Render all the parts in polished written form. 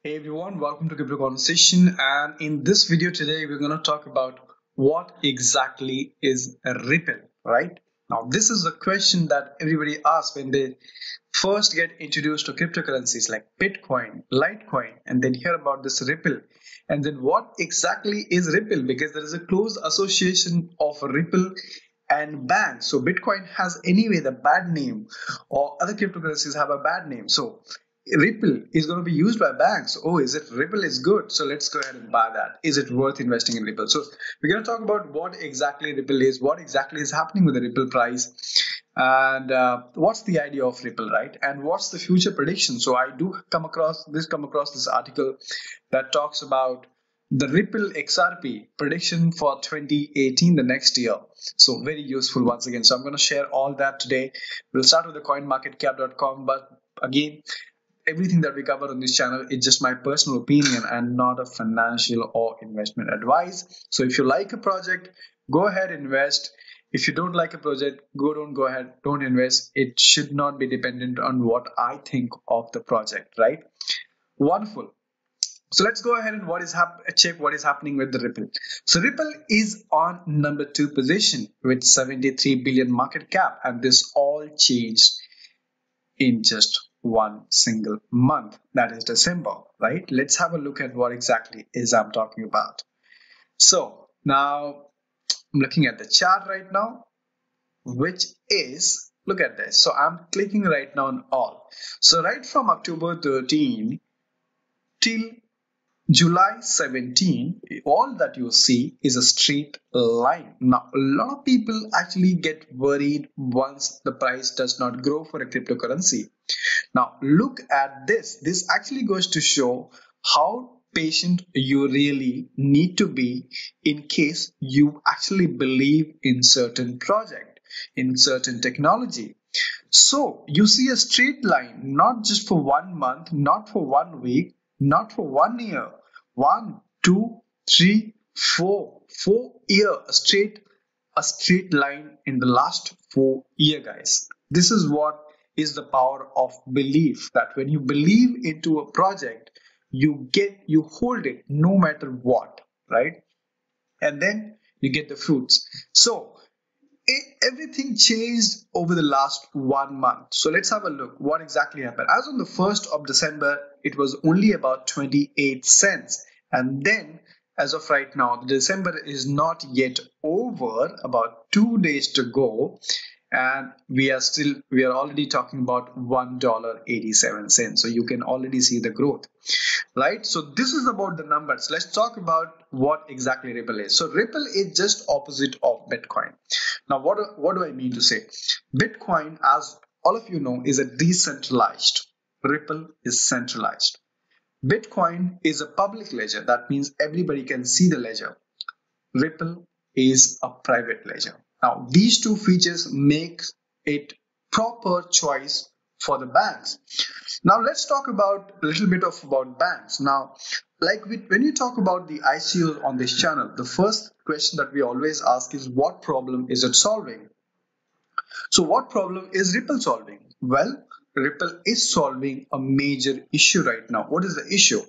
Hey everyone, welcome to Crypto Conversation. And in this video today, we're going to talk about what exactly is a Ripple, right? Now, this is a question that everybody asks when they first get introduced to cryptocurrencies like Bitcoin, Litecoin, and then hear about this Ripple. And then what exactly is Ripple? Because there is a close association of Ripple and banks. So Bitcoin has anyway the bad name, or other cryptocurrencies have a bad name. So Ripple is going to be used by banks. Oh, is it Ripple is good? So let's go ahead and buy that. Is it worth investing in Ripple? So we're going to talk about what exactly Ripple is, what exactly is happening with the Ripple price, and what's the idea of Ripple, right? And what's the future prediction? So I do come across this article that talks about the Ripple XRP prediction for 2018, the next year. So very useful once again. So I'm going to share all that today. We'll start with the coinmarketcap.com, but again, everything that we cover on this channel is just my personal opinion and not a financial or investment advice. So if you like a project, go ahead, invest. If you don't like a project, don't go ahead, don't invest. It should not be dependent on what I think of the project, right? Wonderful. So let's go ahead and check what is happening with the Ripple. So Ripple is on number 2 position with 73 billion market cap, and this all changed in just one single month, that is December, right? Let's have a look at what exactly is I'm talking about. So now I'm looking at the chart right now, which is, look at this. So I'm clicking right now on all. So right from October 13 till July 17, all that you see is a straight line. Now, a lot of people actually get worried once the price does not grow for a cryptocurrency. Now, look at this. This actually goes to show how patient you really need to be in case you actually believe in certain project, in certain technology. So you see a straight line, not just for 1 month, not for 1 week, not for 1 year. 1, 2, 3, 4, 4 year a straight line in the last 4 year, guys. This is what is the power of belief, that when you believe into a project, you hold it no matter what, right? And then you get the fruits. So everything changed over the last 1 month. So let's have a look what exactly happened. As on the 1st of December, it was only about 28 cents. And then as of right now, December is not yet over, about 2 days to go. And we are already talking about $1.87. So you can already see the growth, right? So this is about the numbers. Let's talk about what exactly Ripple is. So Ripple is just opposite of Bitcoin. Now, what do I mean to say? Bitcoin, as all of you know, is a decentralized. Ripple is centralized. Bitcoin is a public ledger. That means everybody can see the ledger. Ripple is a private ledger. Now, these two features make it proper choice for the banks. Now, let's talk about a little bit about banks. Now, when you talk about the ICOs on this channel, the first question that we always ask is what problem is it solving? So what problem is Ripple solving? Well, Ripple is solving a major issue right now. What is the issue?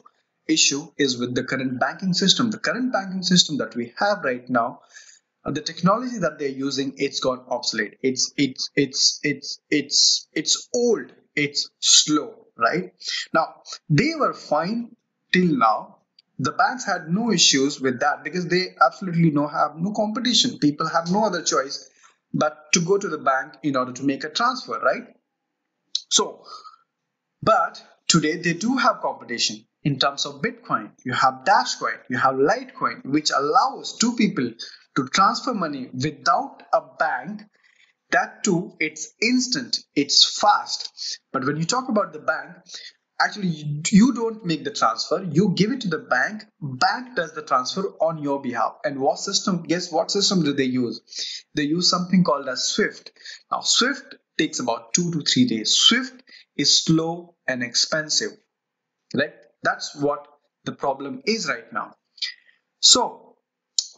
Issue is with the current banking system. The current banking system that we have right now, the technology that they're using, it's gone obsolete. It's old. It's slow, right? Now, they were fine till now. The banks had no issues with that because they absolutely have no competition. People have no other choice but to go to the bank in order to make a transfer, right? So, but today they do have competition in terms of Bitcoin. You have Dashcoin, you have Litecoin, which allows two people to transfer money without a bank. That too, it's instant, it's fast. But when you talk about the bank, actually you don't make the transfer, you give it to the bank. Bank does the transfer on your behalf. And guess what system do they use? They use something called as Swift. Now Swift takes about 2 to 3 days. Swift is slow and expensive, right? That's what the problem is right now. So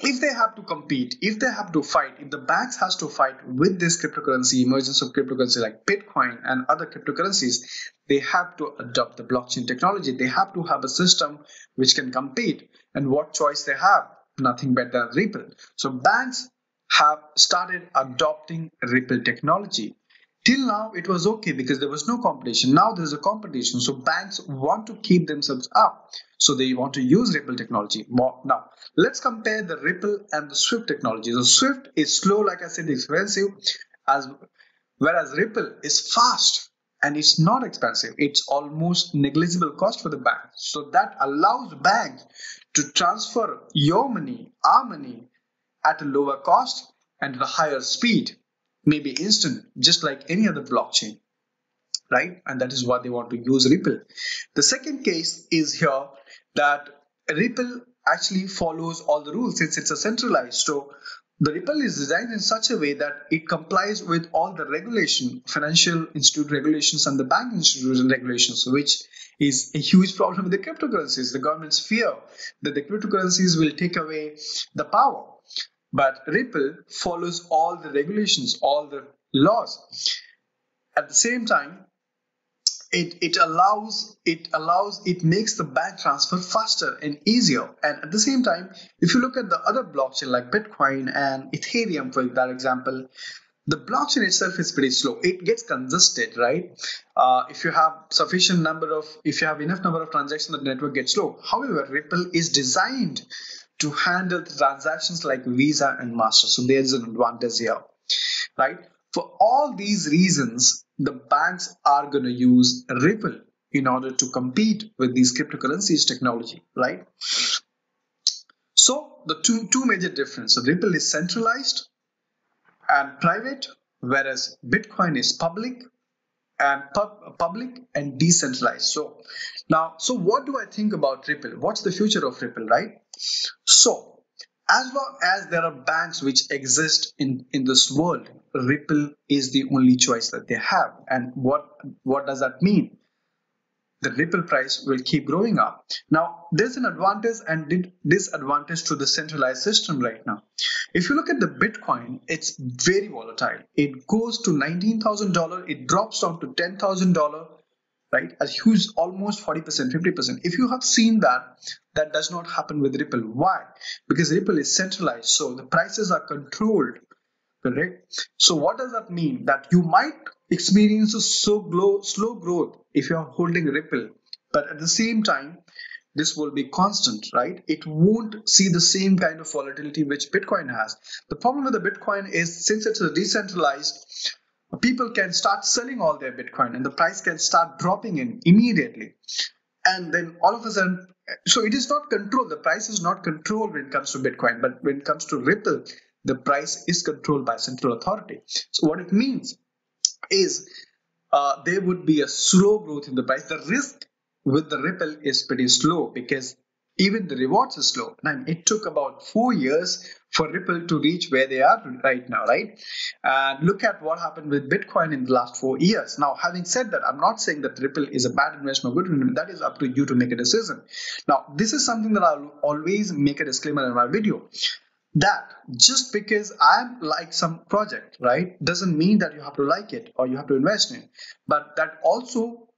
if they have to compete, if they have to fight, if the banks has to fight with this cryptocurrency, emergence of cryptocurrency like Bitcoin and other cryptocurrencies, they have to adopt the blockchain technology. They have to have a system which can compete. And what choice they have? Nothing better than Ripple. So banks have started adopting Ripple technology. Till now, it was okay because there was no competition. Now there's a competition. So banks want to keep themselves up. So they want to use Ripple technology more. Now, let's compare the Ripple and the Swift technology. The Swift is slow, like I said, expensive, as whereas Ripple is fast and it's not expensive. It's almost negligible cost for the bank. So that allows banks to transfer your money, our money, at a lower cost and at a higher speed, maybe instant, just like any other blockchain, right? And that is why they want to use Ripple. The second case is here that Ripple actually follows all the rules since it's a centralized. So the Ripple is designed in such a way that it complies with all the regulation, financial institute regulations and the bank institution regulations, which is a huge problem with the cryptocurrencies. The governments fear that the cryptocurrencies will take away the power. But Ripple follows all the regulations, all the laws. At the same time, it makes the bank transfer faster and easier. And at the same time, if you look at the other blockchain like Bitcoin and Ethereum, for that example, the blockchain itself is pretty slow. It gets congested, right? If you have enough number of transactions, the network gets slow. However, Ripple is designed to handle the transactions like Visa and Master. So there's an advantage here, right? For all these reasons, the banks are going to use Ripple in order to compete with these cryptocurrencies technology, right? So the two major differences. Ripple is centralized and private, whereas Bitcoin is public and decentralized. So what do I think about Ripple? What's the future of Ripple, right? So as long as there are banks which exist in this world, Ripple is the only choice that they have. And what does that mean? The Ripple price will keep growing up. Now, there's an advantage and disadvantage to the centralized system right now. If you look at the Bitcoin, it's very volatile. It goes to $19,000, it drops down to $10,000, right? A huge, almost 40%, 50%. If you have seen that, that does not happen with Ripple. Why? Because Ripple is centralized, so the prices are controlled, correct? So what does that mean? That you might experience a slow growth if you are holding Ripple, but at the same time, this will be constant, right? It won't see the same kind of volatility which Bitcoin has. The problem with the Bitcoin is since it's a decentralized, people can start selling all their Bitcoin and the price can start dropping in immediately. And then all of a sudden, so it is not controlled. The price is not controlled when it comes to Bitcoin, but when it comes to Ripple, the price is controlled by central authority. So what it means is there would be a slow growth in the price. The risk with the Ripple is pretty slow because even the rewards are slow. And it took about 4 years for Ripple to reach where they are right now, right? And look at what happened with Bitcoin in the last 4 years. Now, having said that, I'm not saying that Ripple is a bad investment or good investment. That is up to you to make a decision. Now, this is something that I'll always make a disclaimer in my video. That just because I like some project, right, doesn't mean that you have to like it or you have to invest in it. But that also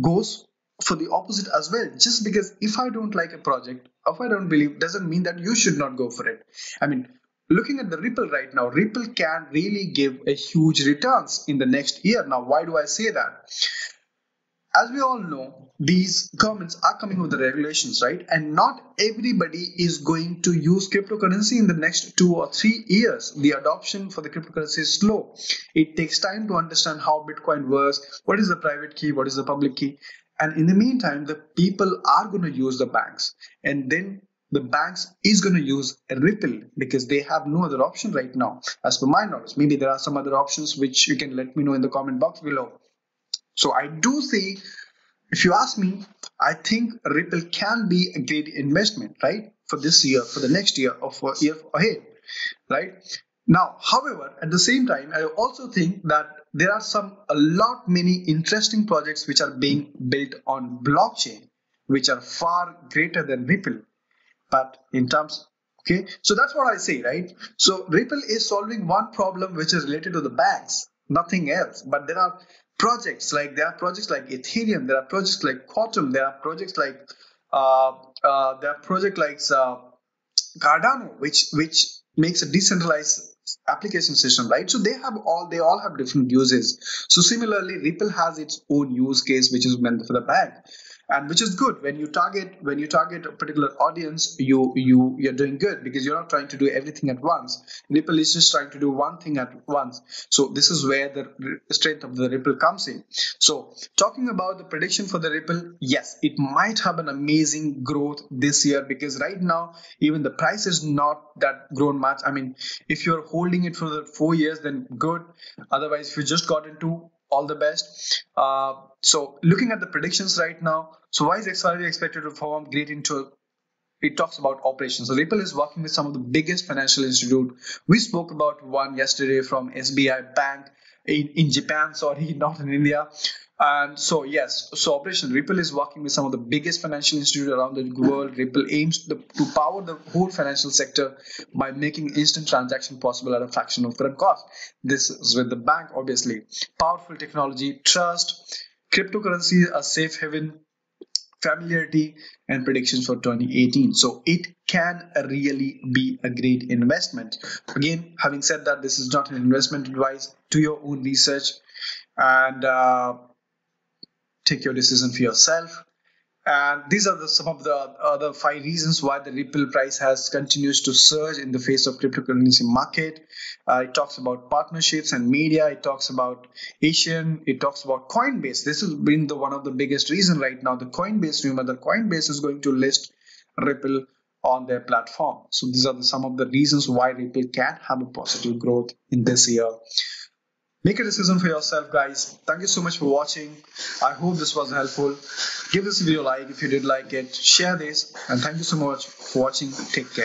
goes for the opposite as well. Just because if I don't like a project, if I don't believe, doesn't mean that you should not go for it. I mean, looking at the Ripple right now, Ripple can really give a huge returns in the next year. Now, why do I say that? As we all know, these governments are coming with the regulations, right? And not everybody is going to use cryptocurrency in the next 2 or 3 years. The adoption for the cryptocurrency is slow. It takes time to understand how Bitcoin works, what is the private key, what is the public key. And in the meantime, the people are going to use the banks. And then the banks is going to use Ripple because they have no other option right now, as per my knowledge. Maybe there are some other options which you can let me know in the comment box below. So I do see, if you ask me, I think Ripple can be a great investment, right? For this year, for the next year, or for year ahead, right? Now, however, at the same time, I also think that there are many interesting projects which are being built on blockchain, which are far greater than Ripple. But in terms Okay, so that's what I say, right? So Ripple is solving one problem which is related to the banks, nothing else. But there are projects like Ethereum, there are projects like Quantum, there are projects like Cardano, which makes a decentralized application system, right? So they all have different uses. So similarly, Ripple has its own use case, which is meant for the bank, and which is good. When you target a particular audience, you're doing good because you're not trying to do everything at once. Ripple is just trying to do one thing at once. So this is where the strength of the Ripple comes in. So talking about the prediction for the Ripple, yes, it might have an amazing growth this year because right now even the price is not that grown much. I mean, if you're holding it for the 4 years, then good. Otherwise, if you just got into, all the best. So looking at the predictions right now, so why is XRP expected to perform great into, it talks about operations. So Ripple is working with some of the biggest financial institute. We spoke about one yesterday from SBI Bank in Japan, sorry, not in India. And so yes, so operation Ripple is working with some of the biggest financial institutes around the world. Ripple aims to power the whole financial sector by making instant transaction possible at a fraction of current cost. This is with the bank, obviously. Powerful technology, trust, cryptocurrency, a safe haven, familiarity, and predictions for 2018. So it can really be a great investment. Again, having said that, this is not an investment advice. Do your own research and take your decision for yourself. And these are some of the other 5 reasons why the Ripple price has continues to surge in the face of cryptocurrency market. It talks about partnerships and media. It talks about Asian. It talks about Coinbase. This has been the one of the biggest reason right now. The Coinbase rumor. The Coinbase is going to list Ripple on their platform. So these are some of the reasons why Ripple can have a positive growth in this year. Make a decision for yourself, guys. Thank you so much for watching. I hope this was helpful. Give this video a like if you did like it. Share this. And thank you so much for watching. Take care.